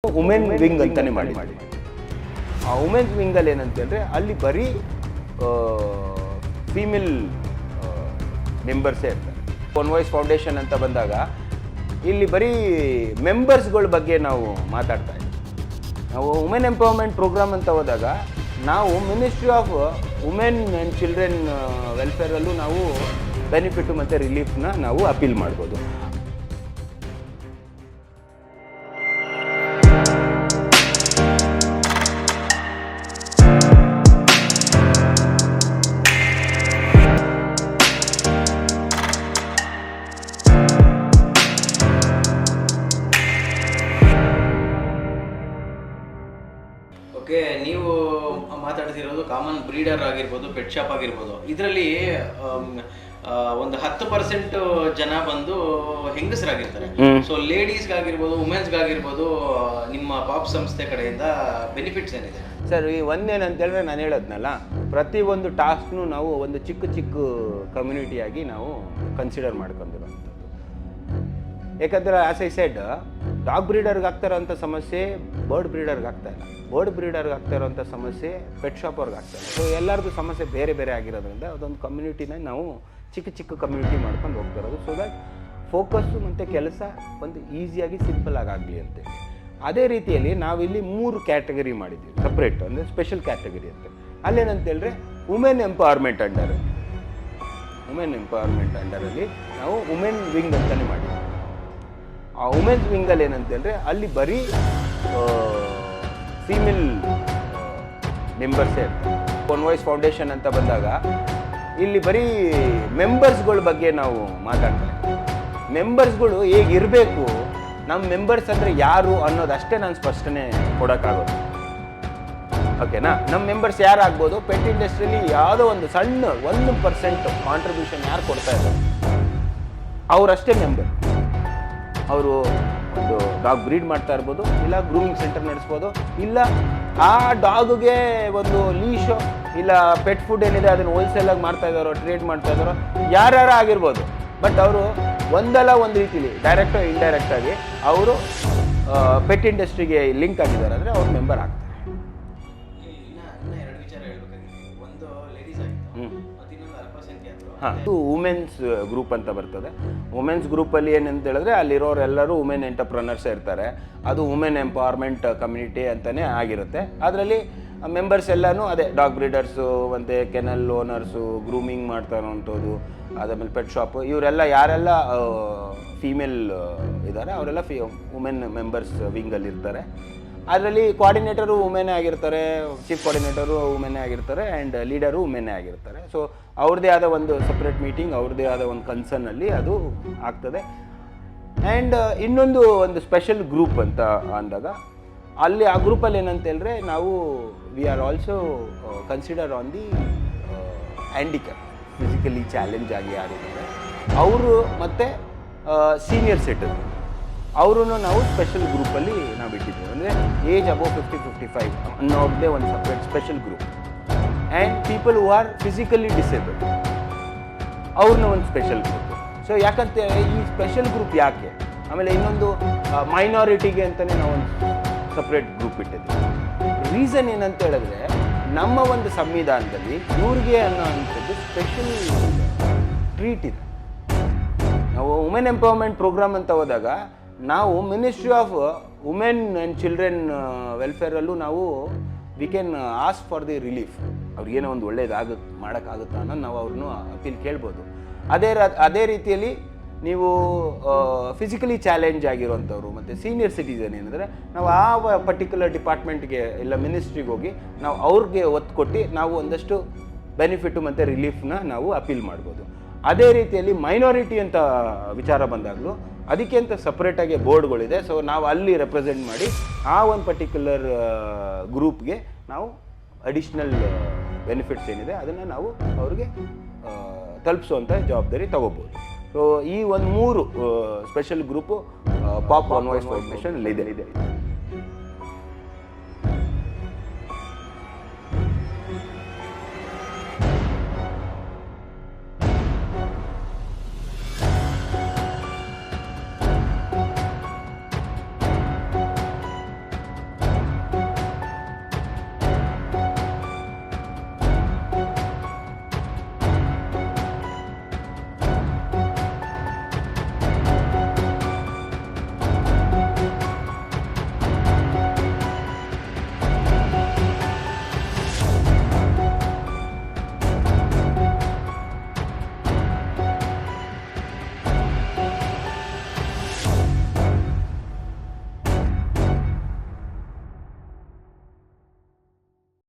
Women wing ಅಂತಾನೆ ಮಾಡಿ ಆ ವುಮೆನ್ಸ್ ವಿಂಗಲ್ಲಿ ಏನಂತಂದರೆ ಅಲ್ಲಿ ಬರೀ ಫೀಮೇಲ್ ಮೆಂಬರ್ಸೇ ಇರ್ತಾರೆ. ಒನ್ ವಾಯ್ಸ್ ಫೌಂಡೇಶನ್ ಅಂತ ಬಂದಾಗ ಇಲ್ಲಿ ಬರೀ ಮೆಂಬರ್ಸ್ಗಳ ಬಗ್ಗೆ ನಾವು ಮಾತಾಡ್ತಾ ಇದ್ದೀವಿ. ನಾವು ವುಮೆನ್ ಎಂಪವರ್ಮೆಂಟ್ ಪ್ರೋಗ್ರಾಮ್ ಅಂತ ಹೋದಾಗ ನಾವು ministry of women and children ವೆಲ್ಫೇರಲ್ಲೂ ನಾವು ಬೆನಿಫಿಟ್ ಮತ್ತು ರಿಲೀಫ್ನ ನಾವು ಅಪೀಲ್ ಮಾಡ್ಬೋದು. ಓಕೆ, ನೀವು ಮಾತಾಡ್ತಿರೋದು ಕಾಮನ್ ಬ್ರೀಡರ್ ಆಗಿರ್ಬೋದು, ಪೆಟ್ ಶಾಪ್ ಆಗಿರ್ಬೋದು. ಇದರಲ್ಲಿ ಒಂದು 10% ಜನ ಬಂದು ಹೆಂಗಸರಾಗಿರ್ತಾರೆ. ಸೊ ಲೇಡೀಸ್ಗಾಗಿರ್ಬೋದು, ವುಮೆನ್ಸ್ಗಾಗಿರ್ಬೋದು ನಿಮ್ಮ ಪಾಪ್ ಸಂಸ್ಥೆ ಕಡೆಯಿಂದ ಬೆನಿಫಿಟ್ಸ್ ಏನಿದೆ ಸರ್? ಈ ಒಂದೇನಂತ ಹೇಳಿದ್ರೆ ನಾನು ಹೇಳೋದ್ನಲ್ಲ, ಪ್ರತಿಯೊಂದು ಟಾಸ್ಕ್ನು ನಾವು ಒಂದು ಚಿಕ್ಕ ಚಿಕ್ಕ ಕಮ್ಯುನಿಟಿಯಾಗಿ ನಾವು ಕನ್ಸಿಡರ್ ಮಾಡ್ಕೊಂಡಿರೋಂಥದ್ದು. ಯಾಕಂದರೆ ಆಸ್ ಐ ಸೆಡ್, ಡಾಗ್ ಬ್ರೀಡರ್ಗೆ ಆಗ್ತಾರೋಂಥ ಸಮಸ್ಯೆ ಬರ್ಡ್ ಬ್ರೀಡರ್ಗೆ ಆಗ್ತಾ ಇಲ್ಲ, ಬರ್ಡ್ ಬ್ರೀಡರ್ಗೆ ಆಗ್ತಾ ಇರೋಂಥ ಸಮಸ್ಯೆ ಪೆಟ್ ಶಾಪ್ ಅವ್ರಿಗೆ ಆಗ್ತಾ ಇಲ್ಲ. ಸೊ ಎಲ್ಲರದ್ದು ಸಮಸ್ಯೆ ಬೇರೆ ಬೇರೆ ಆಗಿರೋದ್ರಿಂದ ಅದೊಂದು ಕಮ್ಯುನಿಟಿನ ನಾವು ಚಿಕ್ಕ ಚಿಕ್ಕ ಕಮ್ಯುನಿಟಿ ಮಾಡ್ಕೊಂಡು ಹೋಗ್ತಾ ಇರೋದು. ಸೊ ದಟ್ ಫೋಕಸ್ಸು ಮತ್ತು ಕೆಲಸ ಒಂದು ಈಸಿಯಾಗಿ ಸಿಂಪಲ್ ಆಗಲಿ ಅಂತೇಳಿ. ಅದೇ ರೀತಿಯಲ್ಲಿ ನಾವಿಲ್ಲಿ 3 ಕ್ಯಾಟಗರಿ ಮಾಡಿದ್ದೀವಿ ಸಪ್ರೇಟ್, ಅಂದರೆ ಸ್ಪೆಷಲ್ ಕ್ಯಾಟಗರಿ ಅಂತ. ಅಲ್ಲೇನಂತ ಹೇಳಿದ್ರೆ ವುಮೆನ್ ಎಂಪವರ್ಮೆಂಟ್ ಅಂಡರಲ್ಲಿ ನಾವು ವುಮೆನ್ ವಿಂಗ್ ಅಂತಲೇ ಮಾಡಿದ್ದೀವಿ. ಆ ವುಮೆನ್ಸ್ ವಿಂಗಲ್ಲಿ ಏನಂತ ಹೇಳಿದ್ರೆ ಅಲ್ಲಿ ಬರೀ ಫೀಮೇಲ್ ಮೆಂಬರ್ಸೇ ಇರ್ತಾರೆ. ಒನ್ ವಾಯ್ಸ್ ಫೌಂಡೇಶನ್ ಅಂತ ಬಂದಾಗ ಇಲ್ಲಿ ಬರೀ ಮೆಂಬರ್ಸ್ಗಳ ಬಗ್ಗೆ ನಾವು ಮಾತಾಡ್ತಾ ಇದ್ದೀವಿ. ಮೆಂಬರ್ಸ್ಗಳು ಹೇಗಿರಬೇಕು, ನಮ್ಮ ಮೆಂಬರ್ಸ್ ಅಂದರೆ ಯಾರು ಅನ್ನೋದಷ್ಟೇ ನಾನು ಸ್ಪಷ್ಟನೆ ಕೊಡೋಕ್ಕಾಗೋದು. ಓಕೆನಾ? ನಮ್ಮ ಮೆಂಬರ್ಸ್ ಯಾರಾಗ್ಬೋದು, ಪೆಟ್ ಇಂಡಸ್ಟ್ರಿಯಲ್ಲಿ ಯಾವುದೋ ಒಂದು ಸಣ್ಣ 1% ಕಾಂಟ್ರಿಬ್ಯೂಷನ್ ಯಾರು ಕೊಡ್ತಾ ಇದ್ದಾರೆ ಅವರಷ್ಟೇ ಮೆಂಬರ್. ಅವರು ಒಂದು ಡಾಗ್ ಬ್ರೀಡ್ ಮಾಡ್ತಾ ಇರ್ಬೋದು, ಇಲ್ಲ ಗ್ರೂಮಿಂಗ್ ಸೆಂಟರ್ ನಡೆಸ್ಬೋದು, ಇಲ್ಲ ಆ ಡಾಗ್ಗೆ ಒಂದು ಲೀಶು ಇಲ್ಲ ಪೆಟ್ ಫುಡ್ ಏನಿದೆ ಅದನ್ನು ಹೋಲ್ಸೇಲಾಗಿ ಮಾಡ್ತಾ ಇದ್ದಾರೋ, ಟ್ರೇಡ್ ಮಾಡ್ತಾ ಇದ್ದಾರೋ, ಯಾರ್ಯಾರು ಆಗಿರ್ಬೋದು. ಬಟ್ ಅವರು ಒಂದಲ್ಲ ಒಂದು ರೀತಿಲಿ ಡೈರೆಕ್ಟೋ ಇಂಡೈರೆಕ್ಟಾಗಿ ಅವರು ಪೆಟ್ ಇಂಡಸ್ಟ್ರಿಗೆ ಲಿಂಕ್ ಆಗಿದ್ದಾರೆ ಅಂದರೆ ಅವ್ರು ಮೆಂಬರ್ ಆಗ್ತಾರೆ. ಹಾಂ, ವುಮೆನ್ಸ್ ಗ್ರೂಪ್ ಅಂತ ಬರ್ತದೆ. ವುಮೆನ್ಸ್ ಗ್ರೂಪಲ್ಲಿ ಏನಂತ ಹೇಳಿದ್ರೆ ಅಲ್ಲಿರೋರೆಲ್ಲರೂ ವುಮೆನ್ ಎಂಟರ್ಪ್ರನರ್ಸೇ ಇರ್ತಾರೆ. ಅದು ವುಮೆನ್ ಎಂಪವರ್ಮೆಂಟ್ ಕಮ್ಯುನಿಟಿ ಅಂತಲೇ ಆಗಿರುತ್ತೆ. ಅದರಲ್ಲಿ ಮೆಂಬರ್ಸ್ ಎಲ್ಲನೂ ಅದೇ ಡಾಗ್ ಬ್ರೀಡರ್ಸು, ಮತ್ತು ಕೆನಲ್ ಓನರ್ಸು, ಗ್ರೂಮಿಂಗ್ ಮಾಡ್ತಾ ಇರೋವಂಥದ್ದು, ಅದಾದಮೇಲೆ ಪೆಟ್ ಶಾಪು, ಇವರೆಲ್ಲ ಯಾರೆಲ್ಲ ಫೀಮೇಲ್ ಇದ್ದಾರೆ ಅವರೆಲ್ಲ ವುಮೆನ್ ಮೆಂಬರ್ಸ್ ವಿಂಗಲ್ಲಿ ಇರ್ತಾರೆ. ಅದರಲ್ಲಿ ಕೋಆರ್ಡಿನೇಟರು ವುಮೆನ್ನೇ ಆಗಿರ್ತಾರೆ, ಚೀಫ್ ಕೋಆರ್ಡಿನೇಟರು ವುಮೆನ್ನೇ ಆಗಿರ್ತಾರೆ, ಆ್ಯಂಡ್ ಲೀಡರು ವುಮೆನ್ನೇ ಆಗಿರ್ತಾರೆ. ಸೊ ಅವ್ರದ್ದೇ ಆದ ಒಂದು ಸಪ್ರೇಟ್ ಮೀಟಿಂಗ್, ಅವ್ರದ್ದೇ ಆದ ಒಂದು ಕನ್ಸರ್ನಲ್ಲಿ ಅದು ಆಗ್ತದೆ. ಆ್ಯಂಡ್ ಇನ್ನೊಂದು ಸ್ಪೆಷಲ್ ಗ್ರೂಪ್ ಅಂತ ಅಂದಾಗ ಅಲ್ಲಿ ಆ ಗ್ರೂಪಲ್ಲಿ ಏನಂತ ಹೇಳಿದ್ರೆ ನಾವು we are also consider on the handicap, physically challenge ಆಗಿ ಯಾರಿದ್ದಾರೆ ಅವರು, ಮತ್ತು ಸೀನಿಯರ್ ಸಿಟಿಸನ್ ಅವರೂ ನಾವು ಸ್ಪೆಷಲ್ ಗ್ರೂಪಲ್ಲಿ ನಾವು ಇಟ್ಟಿದ್ದೇವೆ. ಅಂದರೆ ಏಜ್ ಅಬೌವ್ 50-55 ಅನ್ನೋದೇ ಒಂದು separate special group. And people who are physically disabled ಅವ್ರನ್ನ ಒಂದು ಸ್ಪೆಷಲ್ ಗ್ರೂಪ್. ಸೊ ಯಾಕಂತ ಈ ಸ್ಪೆಷಲ್ ಗ್ರೂಪ್ ಯಾಕೆ, ಆಮೇಲೆ ಇನ್ನೊಂದು ಮೈನಾರಿಟಿಗೆ ಅಂತಲೇ ನಾವು ಒಂದು ಸಪ್ರೇಟ್ ಗ್ರೂಪ್ ಇಟ್ಟಿದ್ದೀವಿ. ರೀಸನ್ ಏನಂತ ಹೇಳಿದ್ರೆ ನಮ್ಮ ಒಂದು ಸಂವಿಧಾನದಲ್ಲಿ ಇವ್ರಿಗೆ ಅನ್ನೋ ಅಂಥದ್ದು ಸ್ಪೆಷಲ್ ಟ್ರೀಟ್ ಇದೆ. ನಾವು ವುಮೆನ್ ಎಂಪವರ್ಮೆಂಟ್ ಪ್ರೋಗ್ರಾಮ್ ಅಂತ ಹೋದಾಗ ನಾವು ministry of women and children ವೆಲ್ಫೇರಲ್ಲೂ ನಾವು we can ask for the relief. ಅವ್ರಿಗೇನೋ ಒಂದು ಮಾಡೋಕ್ಕಾಗುತ್ತಾ ಅನ್ನೋದು ನಾವು ಅವ್ರನ್ನೂ ಅಪೀಲ್ ಕೇಳ್ಬೋದು. ಅದೇ ರೀತಿಯಲ್ಲಿ ನೀವು ಫಿಸಿಕಲಿ ಚಾಲೆಂಜ್ ಆಗಿರೋಂಥವ್ರು ಮತ್ತು ಸೀನಿಯರ್ ಸಿಟಿಸನ್ ಏನಂದರೆ ನಾವು ಆ ಪರ್ಟಿಕ್ಯುಲರ್ ಡಿಪಾರ್ಟ್ಮೆಂಟ್ಗೆ ಇಲ್ಲ ಮಿನಿಸ್ಟ್ರಿಗೆ ಹೋಗಿ ನಾವು ಅವ್ರಿಗೆ ಒತ್ತು ಕೊಟ್ಟು ನಾವು ಒಂದಷ್ಟು ಬೆನಿಫಿಟ್ಟು ಮತ್ತು ರಿಲೀಫ್ನ ನಾವು ಅಪೀಲ್ ಮಾಡ್ಬೋದು. ಅದೇ ರೀತಿಯಲ್ಲಿ ಮೈನಾರಿಟಿ ಅಂತ ವಿಚಾರ ಬಂದಾಗಲೂ ಅದಕ್ಕೆ ಅಂತ ಸಪ್ರೇಟಾಗಿ ಬೋರ್ಡ್ಗಳಿದೆ. ಸೊ ನಾವು ಅಲ್ಲಿ ರೆಪ್ರೆಸೆಂಟ್ ಮಾಡಿ ಆ ಒಂದು ಪರ್ಟಿಕ್ಯುಲರ್ ಗ್ರೂಪ್ಗೆ ನಾವು ಅಡಿಷ್ನಲ್ ಬೆನಿಫಿಟ್ಸ್ ಏನಿದೆ ಅದನ್ನು ನಾವು ಅವ್ರಿಗೆ ತಲುಪಿಸುವಂಥ ಜವಾಬ್ದಾರಿ ತಗೋಬೋದು. ಸೊ ಈ ಒಂದು 3 special group pop one voice foundation ಇದೆ.